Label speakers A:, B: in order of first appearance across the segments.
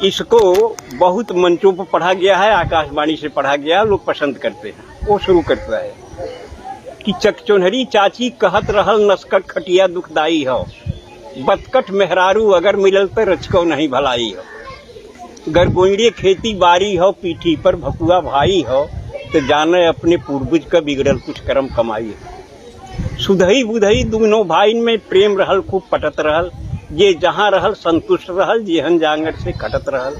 A: इसको बहुत मंचों पर पढ़ा गया है, आकाशवाणी से पढ़ा गया है, लोग पसंद करते हैं। वो शुरू करता है कि चकचोनहरी चाची कहत रहल नस्कट खटिया दुखदाई हो, बतकट मेहरारू अगर मिलल तो रचको नहीं भलाई हो। गरगोइड़े खेती बारी हो, पीठी पर भकुआ भाई हो, तो जाने अपने पूर्वज का बिगड़ल कुछ कर्म कमाई हो। सुधई बुधई दोनों भाई में प्रेम रहल, खूब पटत रहल, ये जहाँ रहल संतुष्ट रहल, जेहन जांगर से खटत रहल।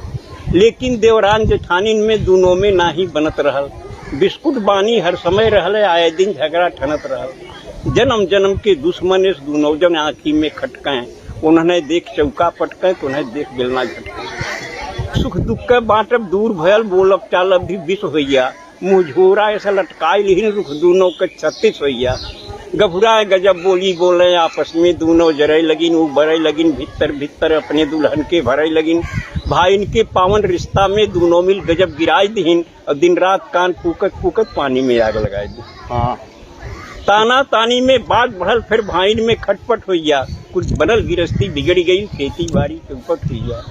A: लेकिन देवरान जेठानिन में दोनों में नाही बनत रहल, बिस्कुट बानी हर समय रहल, आए दिन झगड़ा ठनत रहल। जन्म जन्म के दुश्मन इस दोनों जन आँखी में खटकें, उन्होंने देख चौका पटकें तो उन्हें देख बेलना झटकें। सुख दुख के बाँटब दूर भयल, बोलब चालब भी विष होइया, मुँह झोरा ऐसा लटकाई लिहिन रुख दोनों के 36 होइया। गभुरा गजब बोली बोले आपस में दोनों जरई लगिन, वो बरई लगिन भीतर भीतर अपने दुल्हन के भरई लगिन। भाई इनके पावन रिश्ता में दोनों मिल गजब गिराई दीन, और दिन रात कान फूकत फूकत पानी में आग लगाई दी। हाँ, ताना तानी में बात बढ़ल, फिर भाइन में खटपट होइया, कुछ बनल गिरस्ती बिगड़ गई, खेती बाड़ी चौपट होइया।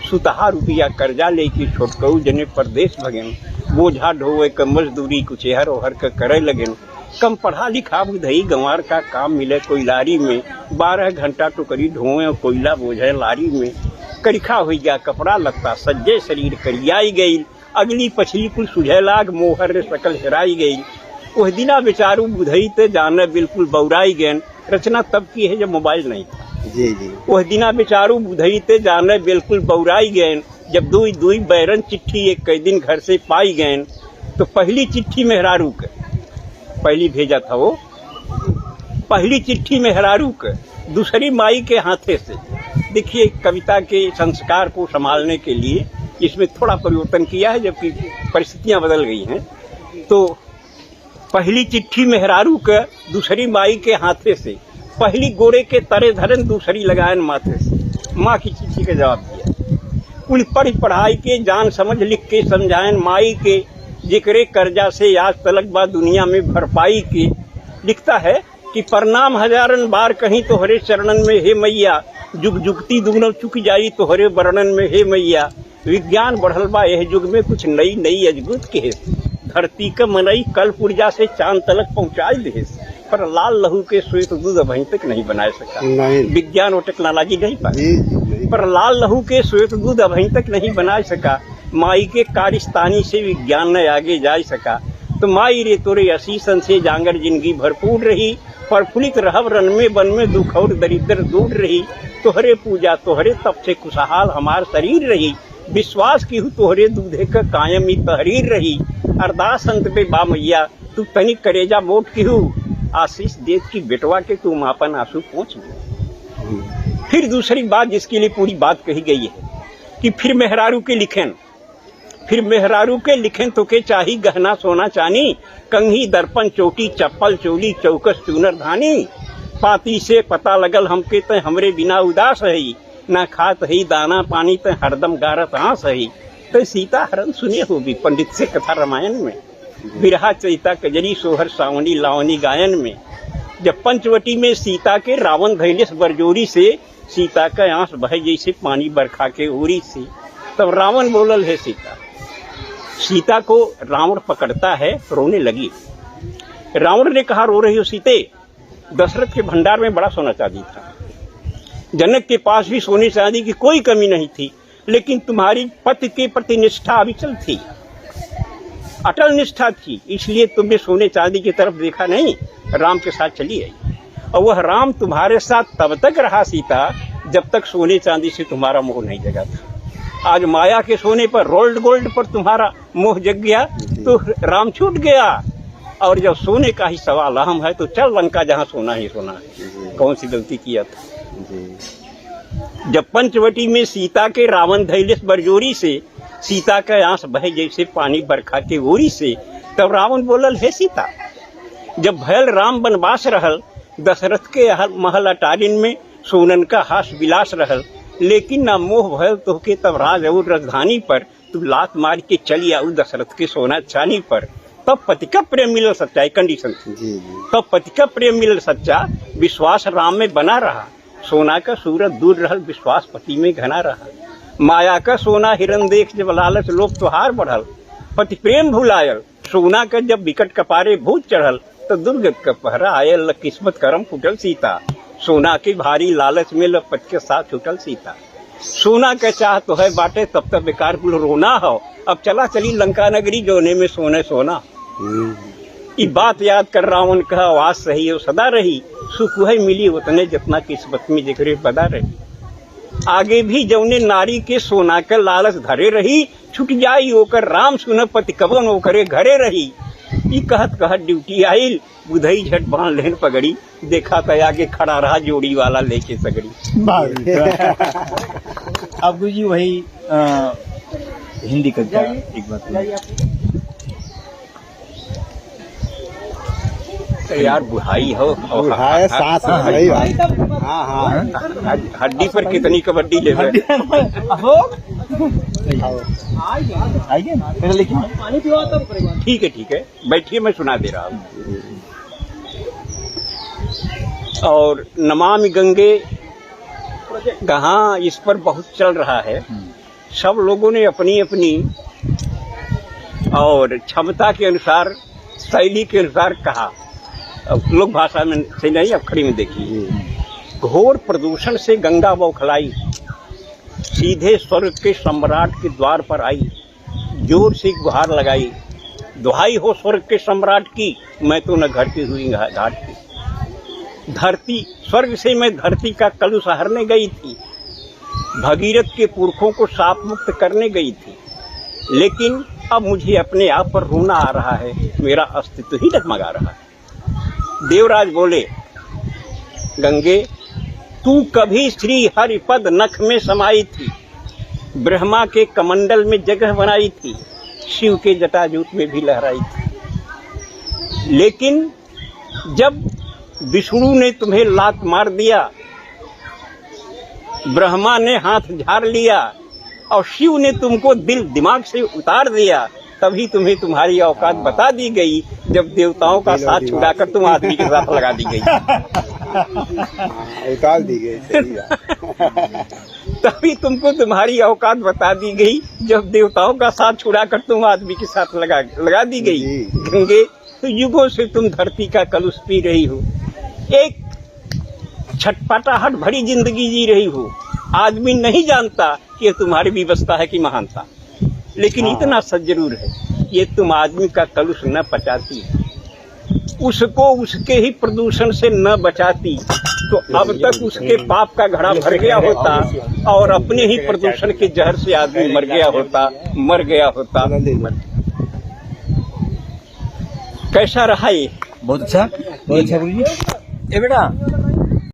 A: सुतहा रुपया कर्जा लेके छोटकऊ जने परदेश भगेन, बोझा ढोवे क मजदूरी कुछ एहर ओहर के करे लगेन। कम पढ़ा लिखा बुधई गंवार का काम मिले कोयलारी में, 12 घंटा टोकरी ढोए और कोयला बोझे लारी में। करिखा हो गया कपड़ा लगता, सज्जे शरीर करियाई गई, अगली पछली कुल सुझे लाग, मोहर रे सकल हेराई गई। वह दिना बेचारू बुधई ते जाने बिल्कुल बौराई गैन। रचना तब की है जब मोबाइल नहीं था।
B: जी जी।
A: वह दिना बेचारू बुधई ते जाने बिल्कुल बौराई गैन, जब दुई दुई बैरन चिट्ठी एक कई दिन घर से पाई गैन। तो पहली चिट्ठी मेहरारू के पहली भेजा था, वो पहली चिट्ठी मेहरारू के दूसरी माई के हाथे से। देखिए, कविता के संस्कार को संभालने के लिए इसमें थोड़ा परिवर्तन किया है, जबकि परिस्थितियां बदल गई हैं। तो पहली चिट्ठी मेहरारू के दूसरी माई के हाथे से, पहली गोरे के तरे धरन दूसरी लगायन माथे से। माँ की चिट्ठी का जवाब दिया, कुल पढ़ पढ़ाई के जान समझ लिख के समझायन माई के, जिक्रे कर्जा से आज तलक बा दुनिया में भरपाई की। लिखता है कि प्रणाम हजारन बार कहीं तोहरे चरणन में हे मैया, जुग जुगती दुगनो चुक जाई तोहरे वर्णन में हे मैया। विज्ञान बढ़ल बा यह युग में कुछ नई नई अजगुत के, धरती का मनई कल पुर्जा से चांद तलक पहुंचाई दे, पर लाल लहू के श्वेत दूध अभी तक नहीं बना सका। विज्ञान और टेक्नोलॉजी नहीं पाई, पर लाल लहू के श्वेत दूध अभी तक नहीं बना सका। माई के कारिस्तानी से विज्ञान न आगे जा सका। तो माई रे तोरे असीसन से जांगर जिंदगी भरपूर रही, प्रफुल्लित रहब रन में बन में दुख और दरिद्र दूर रही। तोहरे पूजा तोहरे तप से खुशहाल हमार शरीर रही, विश्वास की हूँ तोहरे दूधे का कायम ही तहरीर रही। अरदास अंत पे बा मैया तू तनिक करेजा मोट की हूँ, आशीष देत की बेटवा के तू मापन आंसू पहुँच गए। फिर दूसरी बात जिसके लिए पूरी बात कही गई है कि फिर मेहरारू के लिखें, फिर मेहरारू के लिखें तो के चाही गहना सोना चानी, कंघी दर्पण चोटी चप्पल चोली चौकस चूनर धानी। पाती से पता लगल हमके ते हमरे बिना उदास रही, ना खात ही दाना पानी ते हरदम गारत आस रही। तो सीता हरण सुने होगी पंडित से कथा रामायण में, बिरहा चैता कजरी सोहर सावनी लावनी गायन में। जब पंचवटी में सीता के रावण धैलेस बरजोरी से, सीता का आंस बहे जैसे पानी बरखा के ओरी से। तब रावण बोलल है सीता, सीता को रावण पकड़ता है, रोने लगी। रावण ने कहा रो रही हो सीते, दशरथ के भंडार में बड़ा सोना चांदी था, जनक के पास भी सोने चांदी की कोई कमी नहीं थी, लेकिन तुम्हारी पति के प्रति निष्ठा अविचल थी, अटल निष्ठा थी, इसलिए तुमने सोने चांदी की तरफ देखा नहीं, राम के साथ चली आई। और वह राम तुम्हारे साथ तब तक रहा सीता जब तक सोने चांदी से तुम्हारा मोह नहीं जगा था। आज माया के सोने पर रोल्ड गोल्ड पर तुम्हारा मोह जग गया तो राम छूट गया। और जब सोने का ही सवाल अहम है तो चल लंका जहाँ सोना ही सोना है। कौन सी गलती किया था। जब पंचवटी में सीता के रावण धैलेस बरजोरी से, सीता का आंस बहे जैसे पानी बरखा के ओरी से। तब रावण बोलल हे सीता, जब भयल राम बनवास रहल, दशरथ के महल अटारिन में सोनन का हास विलास रहल, लेकिन ना मोह भयल तोहके तब राज और राजधानी पर, तू लात मार के चली आऊ दशरथ के सोना चानी पर। तब पति का प्रेम मिलल सच्चा, कंडीशन थी। तब पति का प्रेम मिलल सच्चा, विश्वास राम में बना रहा, सोना का सूरत दूर रहल, विश्वास पति में घना रहा। माया का सोना हिरन देख जब लालच लोभ तुहार बढ़ल, पति प्रेम भुलायल, सोना का जब विकट कपारे भूत चढ़ल, तो दुर्गत का पहरा आयल, किस्मत करम फुटल सीता, सोना के भारी लालच में लपट के साथ छुटल सीता। सोना का चाह तो है बाटे तब तक बेकार कुल रोना हो, अब चला चली लंका नगरी जोने में सोने सोना। ये बात याद कर रावण कहा आवाज सही हो सदा रही, सुख है मिली उतने जितना किस्मत में जिक्र बदा रही। आगे भी जौने नारी के सोना के लालच धरे रही, छुट जाई ओकर राम सुन पति कवन ओकरे घरे रही। ई कहत कहत ड्यूटी आइल, बुधई झट बांध लेन पगड़ी, देखा तो आगे खड़ा रहा जोड़ी वाला लेके सगड़ी।
B: अब गुरुजी वही हिंदी का एक बात
A: यार बुढ़ाई हो
C: बुढ़ाई सांस है भाई। हाँ हाँ
A: हड्डी पर कितनी कबड्डी ले रहे?
B: आइए पहले लेकिन
A: ठीक है बैठिए, मैं सुना दे रहा हूँ। और नमामि गंगे कहाँ इस पर बहुत चल रहा है। सब लोगों ने अपनी अपनी और क्षमता के अनुसार शैली के अनुसार कहा। अब लोक भाषा में से नहीं, अब खड़ी में देखिए। घोर प्रदूषण से गंगा बौखलाई, सीधे स्वर्ग के सम्राट के द्वार पर आई, जोर से गुहार लगाई, दुहाई हो स्वर्ग के सम्राट की, मैं तो न घटती हुई घाट की। धरती स्वर्ग से मैं धरती का कलुष हरने गई थी, भगीरथ के पुरखों को शाप मुक्त करने गई थी, लेकिन अब मुझे अपने आप पर रोना आ रहा है, मेरा अस्तित्व ही डगमगा रहा है। देवराज बोले, गंगे तू कभी श्री हरि पद नख में समाई थी, ब्रह्मा के कमंडल में जगह बनाई थी, शिव के जटाजूट में भी लहराई थी, लेकिन जब विष्णु ने तुम्हें लात मार दिया, ब्रह्मा ने हाथ झाड़ लिया और शिव ने तुमको दिल दिमाग से उतार दिया, तभी तुम्हें तुम्हारी औकात बता दी गई, जब देवताओं का साथ छुड़ाकर तुम आदमी के साथ लगा दी गई।
C: उतार दी गई
A: तभी तुमको तुम्हारी औकात बता दी गई, जब देवताओं का साथ छुड़ाकर तुम आदमी के साथ लगा दी गई। गंगे तो युगों से तुम धरती का कलुष पी रही हो, एक छटपटाहट भरी जिंदगी जी रही हो। आदमी नहीं जानता कि तुम्हारी विवशता है कि महानता, लेकिन इतना सच जरूर है, ये तुम आदमी का कलुष न पचाती, उसको उसके ही प्रदूषण से न बचाती, तो अब तक उसके पाप का घड़ा भर गया होता और अपने ही प्रदूषण के जहर से आदमी मर गया होता। कैसा रहा ये?
B: बहुत अच्छा गुरुजी। ए बेटा